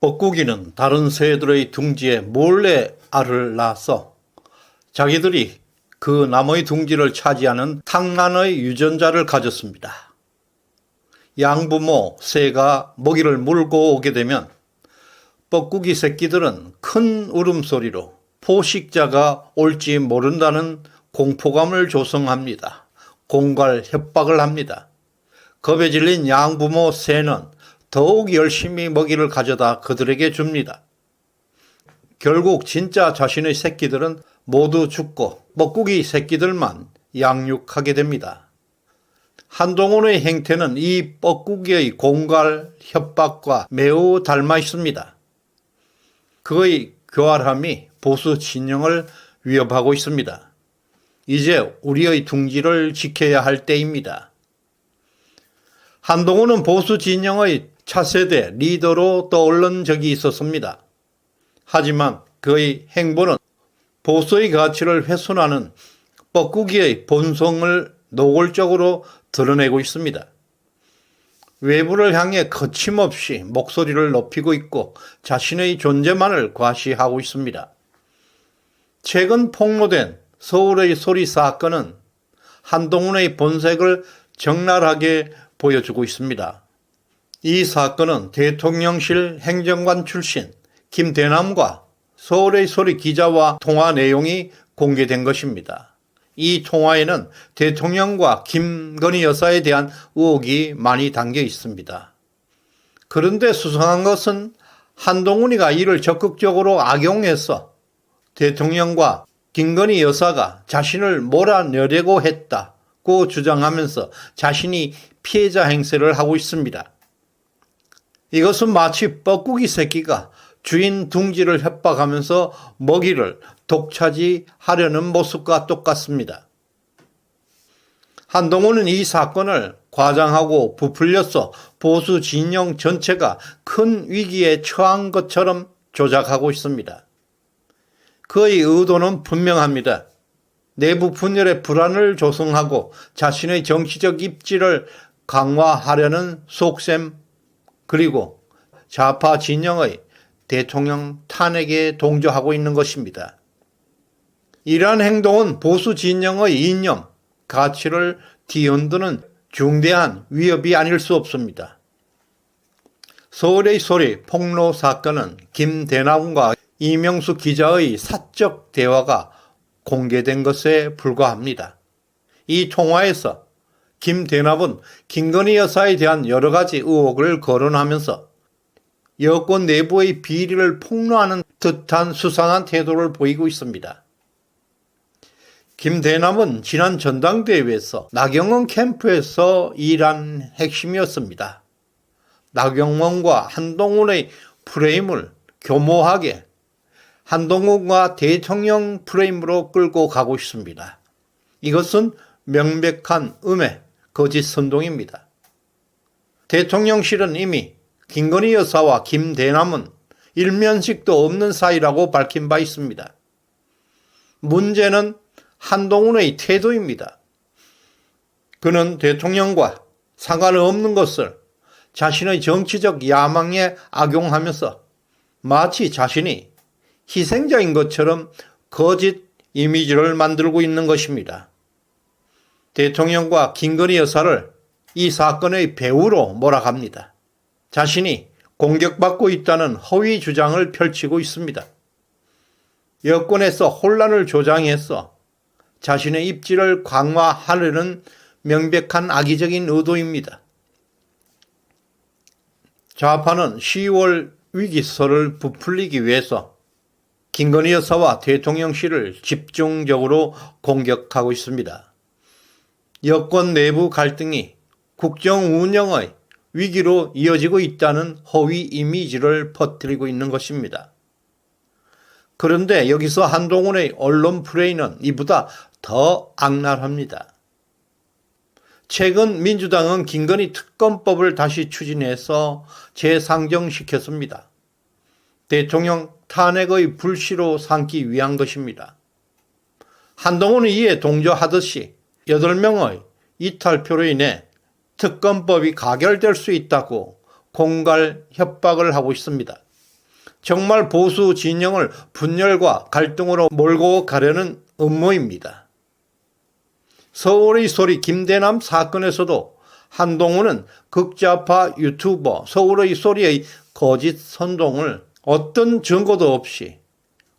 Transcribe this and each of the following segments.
뻐꾸기는 다른 새들의 둥지에 몰래 알을 낳아서 자기들이 그 나무의 둥지를 차지하는 탕란의 유전자를 가졌습니다. 양부모 새가 먹이를 물고 오게 되면 뻐꾸기 새끼들은 큰 울음소리로 포식자가 올지 모른다는 공포감을 조성합니다. 공갈 협박을 합니다. 겁에 질린 양부모 새는 더욱 열심히 먹이를 가져다 그들에게 줍니다. 결국 진짜 자신의 새끼들은 모두 죽고 뻐꾸기 새끼들만 양육하게 됩니다. 한동훈의 행태는 이 뻐꾸기의 공갈 협박과 매우 닮아 있습니다. 그의 교활함이 보수 진영을 위협하고 있습니다. 이제 우리의 둥지를 지켜야 할 때입니다. 한동훈은 보수 진영의 차세대 리더로 떠오른 적이 있었습니다. 하지만 그의 행보는 보수의 가치를 훼손하는 뻐꾸기의 본성을 노골적으로 드러내고 있습니다. 외부를 향해 거침없이 목소리를 높이고 있고 자신의 존재만을 과시하고 있습니다. 최근 폭로된 서울의 소리 사건은 한동훈의 본색을 적나라하게 보여주고 있습니다. 이 사건은 대통령실 행정관 출신 김대남과 서울의 소리 기자와 통화 내용이 공개된 것입니다. 이 통화에는 대통령과 김건희 여사에 대한 의혹이 많이 담겨 있습니다. 그런데 수상한 것은 한동훈이가 이를 적극적으로 악용해서 대통령과 김건희 여사가 자신을 몰아내려고 했다고 주장하면서 자신이 피해자 행세를 하고 있습니다. 이것은 마치 뻐꾸기 새끼가 주인 둥지를 협박하면서 먹이를 독차지하려는 모습과 똑같습니다. 한동훈은 이 사건을 과장하고 부풀려서 보수 진영 전체가 큰 위기에 처한 것처럼 조작하고 있습니다. 그의 의도는 분명합니다. 내부 분열의 불안을 조성하고 자신의 정치적 입지를 강화하려는 속셈, 그리고 좌파 진영의 대통령 탄핵에 동조하고 있는 것입니다. 이러한 행동은 보수 진영의 이념, 가치를 뒤흔드는 중대한 위협이 아닐 수 없습니다. 서울의 소리 폭로 사건은 김대남과 이명수 기자의 사적 대화가 공개된 것에 불과합니다. 이 통화에서 김대남은 김건희 여사에 대한 여러 가지 의혹을 거론하면서 여권 내부의 비리를 폭로하는 듯한 수상한 태도를 보이고 있습니다. 김대남은 지난 전당대회에서 나경원 캠프에서 일한 핵심이었습니다. 나경원과 한동훈의 프레임을 교모하게 한동훈과 대통령 프레임으로 끌고 가고 있습니다. 이것은 명백한 음해, 거짓 선동입니다. 대통령실은 이미 김건희 여사와 김대남은 일면식도 없는 사이라고 밝힌 바 있습니다. 문제는 한동훈의 태도입니다. 그는 대통령과 상관없는 것을 자신의 정치적 야망에 악용하면서 마치 자신이 희생자인 것처럼 거짓 이미지를 만들고 있는 것입니다. 대통령과 김건희 여사를 이 사건의 배우로 몰아갑니다. 자신이 공격받고 있다는 허위 주장을 펼치고 있습니다. 여권에서 혼란을 조장해서 자신의 입지를 강화하려는 명백한 악의적인 의도입니다. 좌파는 10월 위기설을 부풀리기 위해서 김건희 여사와 대통령실을 집중적으로 공격하고 있습니다. 여권 내부 갈등이 국정 운영의 위기로 이어지고 있다는 허위 이미지를 퍼뜨리고 있는 것입니다. 그런데 여기서 한동훈의 언론 플레이는 이보다 더 악랄합니다. 최근 민주당은 김건희 특검법을 다시 추진해서 재상정시켰습니다. 대통령 탄핵의 불씨로 삼기 위한 것입니다. 한동훈은 이에 동조하듯이 8명의 이탈표로 인해 특검법이 가결될 수 있다고 공갈 협박을 하고 있습니다. 정말 보수 진영을 분열과 갈등으로 몰고 가려는 음모입니다. 서울의 소리 김대남 사건에서도 한동훈은 극좌파 유튜버 서울의 소리의 거짓 선동을 어떤 증거도 없이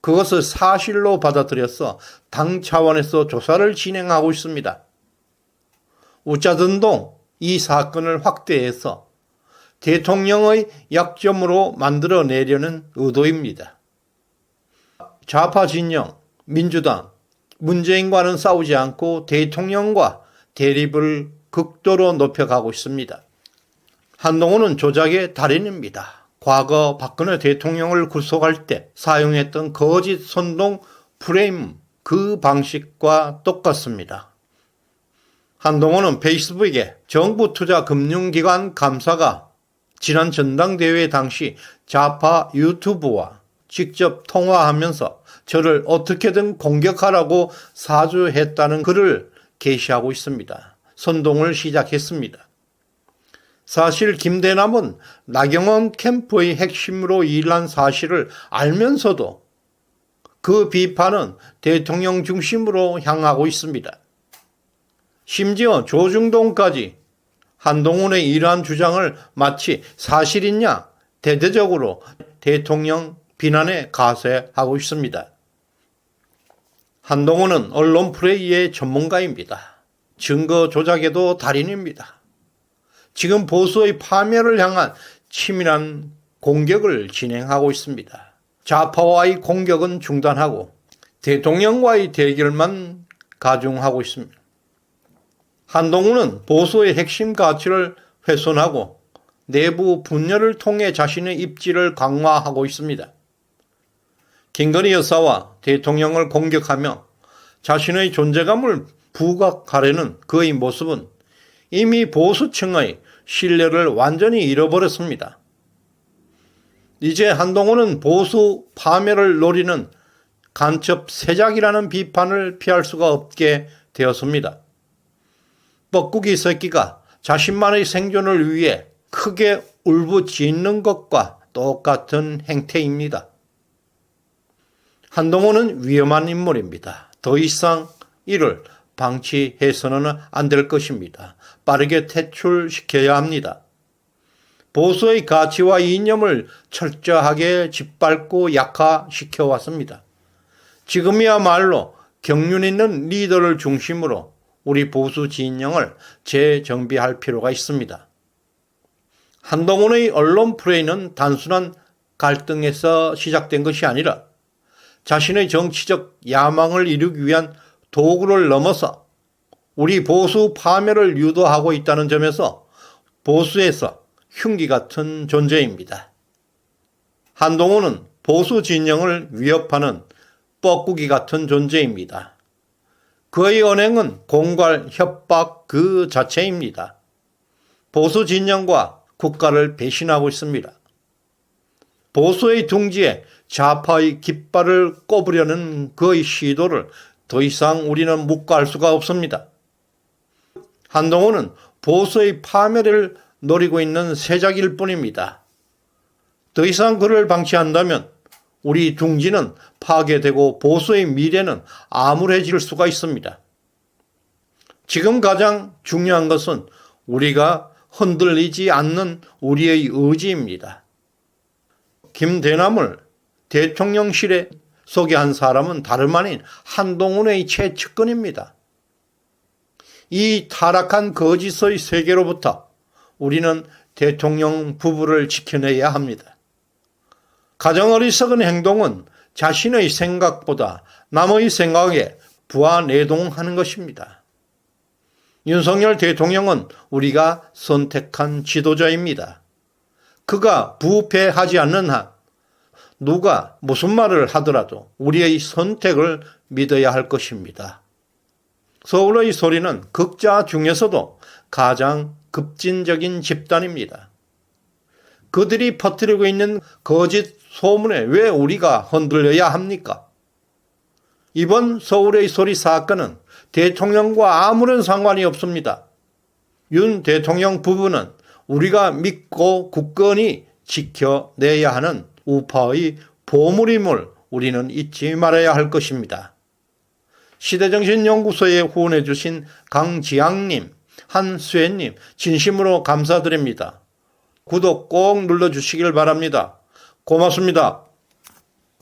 그것을 사실로 받아들여서 당 차원에서 조사를 진행하고 있습니다. 우짜든동 이 사건을 확대해서 대통령의 약점으로 만들어내려는 의도입니다. 좌파 진영, 민주당, 문재인과는 싸우지 않고 대통령과 대립을 극도로 높여가고 있습니다. 한동훈은 조작의 달인입니다. 과거 박근혜 대통령을 구속할 때 사용했던 거짓 선동 프레임 그 방식과 똑같습니다. 한동훈은 페이스북에 정부 투자 금융기관 감사가 지난 전당대회 당시 좌파 유튜브와 직접 통화하면서 저를 어떻게든 공격하라고 사주했다는 글을 게시하고 있습니다. 선동을 시작했습니다. 사실 김대남은 나경원 캠프의 핵심으로 일한 사실을 알면서도 그 비판은 대통령 중심으로 향하고 있습니다. 심지어 조중동까지 한동훈의 이러한 주장을 마치 사실이냐 대대적으로 대통령 비난에 가세하고 있습니다. 한동훈은 언론 플레이의 전문가입니다. 증거 조작에도 달인입니다. 지금 보수의 파멸을 향한 치밀한 공격을 진행하고 있습니다. 좌파와의 공격은 중단하고 대통령과의 대결만 가중하고 있습니다. 한동훈은 보수의 핵심 가치를 훼손하고 내부 분열을 통해 자신의 입지를 강화하고 있습니다. 김건희 여사와 대통령을 공격하며 자신의 존재감을 부각하려는 그의 모습은 이미 보수층의 신뢰를 완전히 잃어버렸습니다. 이제 한동훈은 보수 파멸을 노리는 간첩 세작이라는 비판을 피할 수가 없게 되었습니다. 뻐꾸기 새끼가 자신만의 생존을 위해 크게 울부짖는 것과 똑같은 행태입니다. 한동훈은 위험한 인물입니다. 더 이상 이를 방치해서는 안 될 것입니다. 빠르게 퇴출시켜야 합니다. 보수의 가치와 이념을 철저하게 짓밟고 약화시켜 왔습니다. 지금이야말로 경륜 있는 리더를 중심으로 우리 보수 진영을 재정비할 필요가 있습니다. 한동훈의 언론 플레이는 단순한 갈등에서 시작된 것이 아니라 자신의 정치적 야망을 이루기 위한 도구를 넘어서 우리 보수 파멸을 유도하고 있다는 점에서 보수에서 흉기 같은 존재입니다. 한동훈은 보수 진영을 위협하는 뻐꾸기 같은 존재입니다. 그의 언행은 공갈, 협박 그 자체입니다. 보수 진영과 국가를 배신하고 있습니다. 보수의 둥지에 좌파의 깃발을 꼽으려는 그의 시도를 더 이상 우리는 묵과할 수가 없습니다. 한동훈은 보수의 파멸을 노리고 있는 세작일 뿐입니다. 더 이상 그를 방치한다면 우리 둥지는 파괴되고 보수의 미래는 암울해질 수가 있습니다. 지금 가장 중요한 것은 우리가 흔들리지 않는 우리의 의지입니다. 김대남을 대통령실에 소개한 사람은 다름 아닌 한동훈의 최측근입니다. 이 타락한 거짓의 세계로부터 우리는 대통령 부부를 지켜내야 합니다. 가장 어리석은 행동은 자신의 생각보다 남의 생각에 부하내동하는 것입니다. 윤석열 대통령은 우리가 선택한 지도자입니다. 그가 부패하지 않는 한 누가 무슨 말을 하더라도 우리의 선택을 믿어야 할 것입니다. 서울의 소리는 극좌 중에서도 가장 급진적인 집단입니다. 그들이 퍼뜨리고 있는 거짓 소문에 왜 우리가 흔들려야 합니까? 이번 서울의 소리 사건은 대통령과 아무런 상관이 없습니다. 윤 대통령 부부는 우리가 믿고 굳건히 지켜내야 하는 우파의 보물임을 우리는 잊지 말아야 할 것입니다. 시대정신연구소에 후원해 주신 강지양님, 한수혜님 진심으로 감사드립니다. 구독 꼭 눌러주시길 바랍니다. 고맙습니다.